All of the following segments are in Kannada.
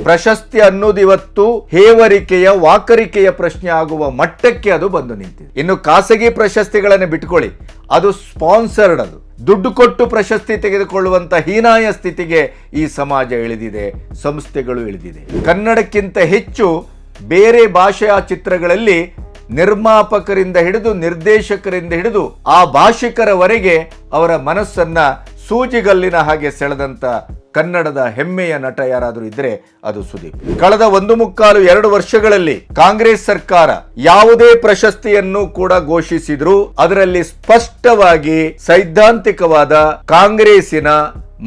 ಪ್ರಶಸ್ತಿ ಅನ್ನೋದು ಇವತ್ತು ಹೇವರಿಕೆಯ ವಾಕರಿಕೆಯ ಪ್ರಶ್ನೆ ಆಗುವ ಮಟ್ಟಕ್ಕೆ ಅದು ಬಂದು ನಿಂತಿದೆ. ಇನ್ನು ಖಾಸಗಿ ಪ್ರಶಸ್ತಿಗಳನ್ನು ಬಿಟ್ಕೊಳ್ಳಿ, ಅದು ಸ್ಪಾನ್ಸರ್ಡ್, ಅದು ದುಡ್ಡು ಕೊಟ್ಟು ಪ್ರಶಸ್ತಿ ತೆಗೆದುಕೊಳ್ಳುವಂತ ಹೀನಾಯ ಸ್ಥಿತಿಗೆ ಈ ಸಮಾಜ ಇಳಿದಿದೆ, ಸಂಸ್ಥೆಗಳು ಇಳಿದಿದೆ. ಕನ್ನಡಕ್ಕಿಂತ ಹೆಚ್ಚು ಬೇರೆ ಭಾಷೆಯ ಚಿತ್ರಗಳಲ್ಲಿ ನಿರ್ಮಾಪಕರಿಂದ ಹಿಡಿದು ನಿರ್ದೇಶಕರಿಂದ ಹಿಡಿದು ಆ ಭಾಷಿಕರವರೆಗೆ ಅವರ ಮನಸ್ಸನ್ನ ಸೂಜಿಗಲ್ಲಿನ ಹಾಗೆ ಸೆಳೆದಂತ ಕನ್ನಡದ ಹೆಮ್ಮೆಯ ನಟ ಯಾರಾದರೂ ಇದ್ರೆ ಅದು ಸುದೀಪ್. ಕಳೆದ 1.25 ವರ್ಷಗಳಲ್ಲಿ ಕಾಂಗ್ರೆಸ್ ಸರ್ಕಾರ ಯಾವುದೇ ಪ್ರಶಸ್ತಿಯನ್ನು ಕೂಡ ಘೋಷಿಸಿದ್ರು ಅದರಲ್ಲಿ ಸ್ಪಷ್ಟವಾಗಿ ಸೈದ್ಧಾಂತಿಕವಾದ ಕಾಂಗ್ರೆಸ್ಸಿನ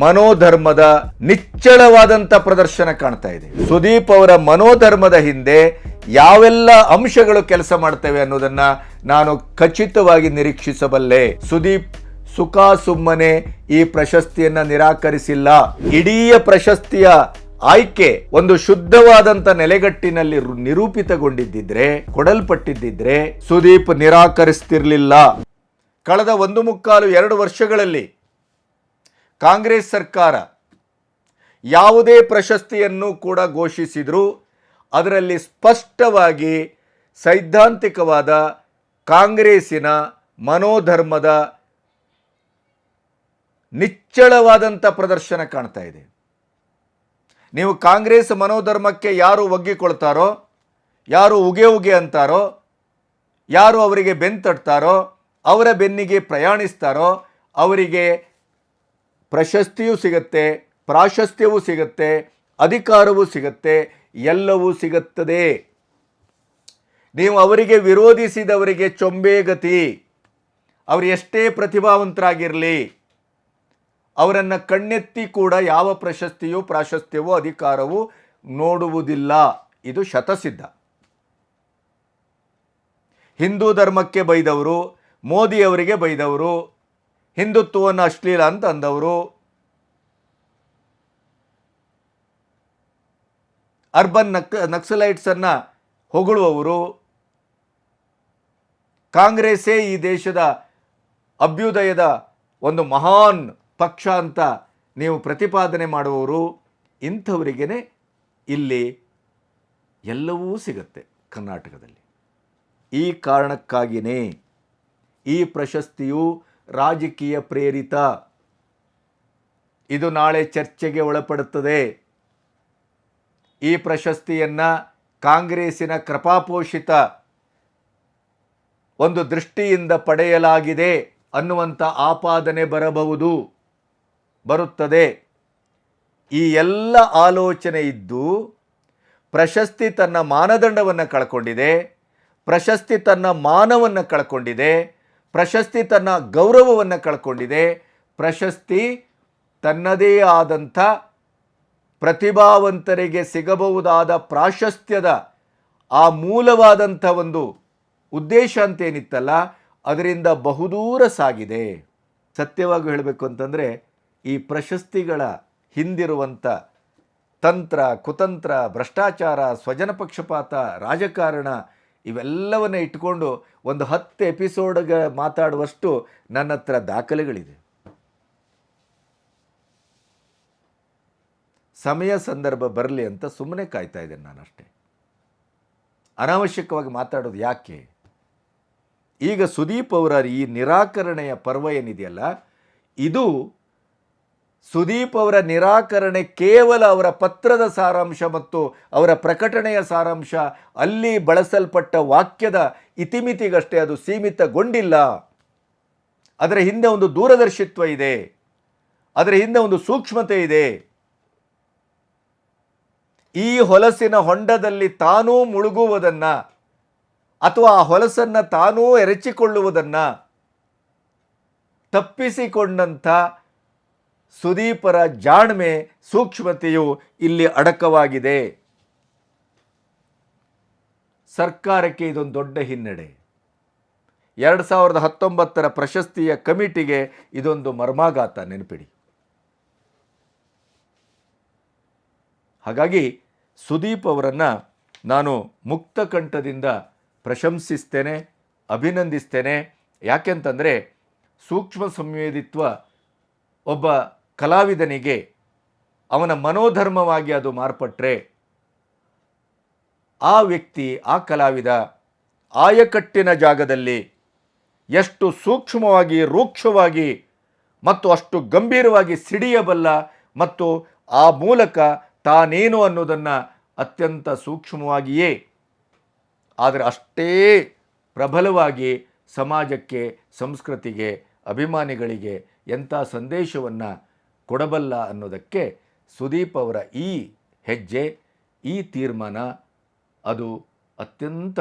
ಮನೋಧರ್ಮದ ನಿಚ್ಚಳವಾದಂತ ಪ್ರದರ್ಶನ ಕಾಣ್ತಾ ಇದೆ. ಸುದೀಪ್ ಅವರ ಮನೋಧರ್ಮದ ಹಿಂದೆ ಯಾವೆಲ್ಲ ಅಂಶಗಳು ಕೆಲಸ ಮಾಡ್ತವೆ ಅನ್ನೋದನ್ನ ನಾನು ಖಚಿತವಾಗಿ ನಿರೀಕ್ಷಿಸಬಲ್ಲೆ. ಸುದೀಪ್ ಸುಖ ಸುಮ್ಮನೆ ಈ ಪ್ರಶಸ್ತಿಯನ್ನ ನಿರಾಕರಿಸಿಲ್ಲ. ಇಡೀ ಪ್ರಶಸ್ತಿಯ ಆಯ್ಕೆ ಒಂದು ಶುದ್ಧವಾದಂತ ನೆಲೆಗಟ್ಟಿನಲ್ಲಿ ನಿರೂಪಿತಗೊಂಡಿದ್ದಿದ್ರೆ, ಕೊಡಲ್ಪಟ್ಟಿದ್ದಿದ್ರೆ ಸುದೀಪ್ ನಿರಾಕರಿಸ್ತಿರ್ಲಿಲ್ಲ. ಕಳೆದ 1.25 ವರ್ಷಗಳಲ್ಲಿ ಕಾಂಗ್ರೆಸ್ ಸರ್ಕಾರ ಯಾವುದೇ ಪ್ರಶಸ್ತಿಯನ್ನು ಕೂಡ ಘೋಷಿಸಿದ್ರು ಅದರಲ್ಲಿ ಸ್ಪಷ್ಟವಾಗಿ ಸೈದ್ಧಾಂತಿಕವಾದ ಕಾಂಗ್ರೆಸ್ಸಿನ ಮನೋಧರ್ಮದ ನಿಚ್ಚಳವಾದಂಥ ಪ್ರದರ್ಶನ ಕಾಣ್ತಾ ಇದೆ. ನೀವು ಕಾಂಗ್ರೆಸ್ ಮನೋಧರ್ಮಕ್ಕೆ ಯಾರು ಒಗ್ಗಿಕೊಳ್ತಾರೋ, ಯಾರು ಉಗೆ ಅಂತಾರೋ, ಯಾರು ಅವರಿಗೆ ಬೆಂತಡ್ತಾರೋ, ಅವರ ಬೆನ್ನಿಗೆ ಪ್ರಯಾಣಿಸ್ತಾರೋ ಅವರಿಗೆ ಪ್ರಶಸ್ತಿಯೂ ಸಿಗುತ್ತೆ, ಪ್ರಾಶಸ್ತ್ಯವೂ ಸಿಗುತ್ತೆ, ಅಧಿಕಾರವೂ ಸಿಗುತ್ತೆ, ಎಲ್ಲವೂ ಸಿಗುತ್ತದೆ. ನೀವು ಅವರಿಗೆ ವಿರೋಧಿಸಿದವರಿಗೆ ಚೊಂಬೇಗತಿ. ಅವರು ಎಷ್ಟೇ ಪ್ರತಿಭಾವಂತರಾಗಿರಲಿ, ಅವರನ್ನು ಕಣ್ಣೆತ್ತಿ ಕೂಡ ಯಾವ ಪ್ರಶಸ್ತಿಯೋ ಪ್ರಾಶಸ್ತ್ಯವೋ ಅಧಿಕಾರವೂ ನೋಡುವುದಿಲ್ಲ. ಇದು ಶತಸಿದ್ಧ. ಹಿಂದೂ ಧರ್ಮಕ್ಕೆ ಬೈದವರು, ಮೋದಿಯವರಿಗೆ ಬೈದವರು, ಹಿಂದುತ್ವವನ್ನು ಅಶ್ಲೀಲ ಅಂತ ಅಂದವರು, ಅರ್ಬನ್ ನಕ್ಸಲೈಟ್ಸನ್ನು ಹೊಗಳುವವರು, ಕಾಂಗ್ರೆಸ್ಸೇ ಈ ದೇಶದ ಅಭ್ಯುದಯದ ಒಂದು ಮಹಾನ್ ಪಕ್ಷ ಅಂತ ನೀವು ಪ್ರತಿಪಾದನೆ ಮಾಡುವವರು, ಇಂಥವರಿಗೇ ಇಲ್ಲಿ ಎಲ್ಲವೂ ಸಿಗುತ್ತೆ ಕರ್ನಾಟಕದಲ್ಲಿ. ಈ ಕಾರಣಕ್ಕಾಗಿಯೇ ಈ ಪ್ರಶಸ್ತಿಯು ರಾಜಕೀಯ ಪ್ರೇರಿತ. ಇದು ನಾಳೆ ಚರ್ಚೆಗೆ ಒಳಪಡುತ್ತದೆ. ಈ ಪ್ರಶಸ್ತಿಯನ್ನು ಕಾಂಗ್ರೆಸ್ಸಿನ ಕೃಪಾಪೋಷಿತ ಒಂದು ದೃಷ್ಟಿಯಿಂದ ಪಡೆಯಲಾಗಿದೆ ಅನ್ನುವಂಥ ಆಪಾದನೆ ಬರುತ್ತದೆ. ಈ ಎಲ್ಲ ಆಲೋಚನೆ ಇದ್ದು ಪ್ರಶಸ್ತಿ ತನ್ನ ಮಾನದಂಡವನ್ನು ಕಳ್ಕೊಂಡಿದೆ, ಪ್ರಶಸ್ತಿ ತನ್ನ ಮಾನವನ್ನು ಕಳ್ಕೊಂಡಿದೆ, ಪ್ರಶಸ್ತಿ ತನ್ನ ಗೌರವವನ್ನು ಕಳ್ಕೊಂಡಿದೆ, ಪ್ರಶಸ್ತಿ ತನ್ನದೇ ಆದಂಥ ಪ್ರತಿಭಾವಂತರಿಗೆ ಸಿಗಬಹುದಾದ ಪ್ರಾಶಸ್ತ್ಯದ ಆ ಮೂಲವಾದಂಥ ಒಂದು ಉದ್ದೇಶ ಅಂತೇನಿತ್ತಲ್ಲ ಅದರಿಂದ ಬಹುದೂರ ಸಾಗಿದೆ. ಸತ್ಯವಾಗಿ ಹೇಳಬೇಕು ಅಂತಂದರೆ ಈ ಪ್ರಶಸ್ತಿಗಳ ಹಿಂದಿರುವಂಥ ತಂತ್ರ, ಕುತಂತ್ರ, ಭ್ರಷ್ಟಾಚಾರ, ಸ್ವಜನ ಪಕ್ಷಪಾತ, ರಾಜಕಾರಣ ಇವೆಲ್ಲವನ್ನ ಇಟ್ಕೊಂಡು ಒಂದು 10 ಎಪಿಸೋಡ್ಗೆ ಮಾತಾಡುವಷ್ಟು ನನ್ನ ಹತ್ರ ದಾಖಲೆಗಳಿದೆ. ಸಮಯ ಸಂದರ್ಭ ಬರಲಿ ಅಂತ ಸುಮ್ಮನೆ ಕಾಯ್ತಾ ಇದ್ದೇನೆ ನಾನಷ್ಟೇ. ಅನಾವಶ್ಯಕವಾಗಿ ಮಾತಾಡೋದು ಯಾಕೆ? ಈಗ ಸುದೀಪ್ ಅವರ ಈ ನಿರಾಕರಣೆಯ ಪರ್ವ ಏನಿದೆಯಲ್ಲ, ಇದು ಸುದೀಪ್ ಅವರ ನಿರಾಕರಣೆ ಕೇವಲ ಅವರ ಪತ್ರದ ಸಾರಾಂಶ ಮತ್ತು ಅವರ ಪ್ರಕಟಣೆಯ ಸಾರಾಂಶ, ಅಲ್ಲಿ ಬಳಸಲ್ಪಟ್ಟ ವಾಕ್ಯದ ಇತಿಮಿತಿಗಷ್ಟೇ ಅದು ಸೀಮಿತಗೊಂಡಿಲ್ಲ. ಅದರ ಹಿಂದೆ ಒಂದು ದೂರದರ್ಶಿತ್ವ ಇದೆ, ಅದರ ಹಿಂದೆ ಒಂದು ಸೂಕ್ಷ್ಮತೆ ಇದೆ. ಈ ಹೊಲಸಿನ ಹೊಂಡದಲ್ಲಿ ತಾನೂ ಮುಳುಗುವುದನ್ನು ಅಥವಾ ಆ ಹೊಲಸನ್ನು ತಾನೂ ಎರಚಿಕೊಳ್ಳುವುದನ್ನು ತಪ್ಪಿಸಿಕೊಂಡಂಥ ಸುದೀಪರ ಜಾಣ್ಮೆ, ಸೂಕ್ಷ್ಮತೆಯು ಇಲ್ಲಿ ಅಡಕವಾಗಿದೆ. ಸರ್ಕಾರಕ್ಕೆ ಇದೊಂದು ದೊಡ್ಡ ಹಿನ್ನಡೆ. 2019 ಪ್ರಶಸ್ತಿಯ ಕಮಿಟಿಗೆ ಇದೊಂದು ಮರ್ಮಾಘಾತ, ನೆನಪಿಡಿ. ಹಾಗಾಗಿ ಸುದೀಪ್ ಅವರನ್ನು ನಾನು ಮುಕ್ತ ಕಂಠದಿಂದ ಪ್ರಶಂಸಿಸ್ತೇನೆ, ಅಭಿನಂದಿಸ್ತೇನೆ. ಯಾಕೆಂತಂದರೆ ಸೂಕ್ಷ್ಮ ಸಂವೇದಿತ್ವ ಒಬ್ಬ ಕಲಾವಿದನಿಗೆ ಅವನ ಮನೋಧರ್ಮವಾಗಿ ಅದು ಮಾರ್ಪಟ್ಟರೆ ಆ ವ್ಯಕ್ತಿ, ಆ ಕಲಾವಿದ ಆಯಕಟ್ಟಿನ ಜಾಗದಲ್ಲಿ ಎಷ್ಟು ಸೂಕ್ಷ್ಮವಾಗಿ, ರೂಕ್ಷವಾಗಿ ಮತ್ತು ಅಷ್ಟು ಗಂಭೀರವಾಗಿ ಸಿಡಿಯಬಲ್ಲ ಮತ್ತು ಆ ಮೂಲಕ ತಾನೇನು ಅನ್ನೋದನ್ನು ಅತ್ಯಂತ ಸೂಕ್ಷ್ಮವಾಗಿಯೇ ಆದರೆ ಅಷ್ಟೇ ಪ್ರಬಲವಾಗಿ ಸಮಾಜಕ್ಕೆ, ಸಂಸ್ಕೃತಿಗೆ, ಅಭಿಮಾನಿಗಳಿಗೆ ಎಂಥ ಸಂದೇಶವನ್ನು ಕೊಡಬಲ್ಲ ಅನ್ನೋದಕ್ಕೆ ಸುದೀಪ್ ಅವರ ಈ ಹೆಜ್ಜೆ, ಈ ತೀರ್ಮಾನ ಅದು ಅತ್ಯಂತ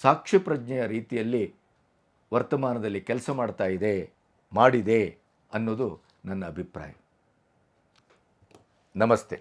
ಸಾಕ್ಷಿ ಪ್ರಜ್ಞೆಯ ರೀತಿಯಲ್ಲಿ ವರ್ತಮಾನದಲ್ಲಿ ಕೆಲಸ ಮಾಡಿದೆ ಅನ್ನೋದು ನನ್ನ ಅಭಿಪ್ರಾಯ. ನಮಸ್ತೆ.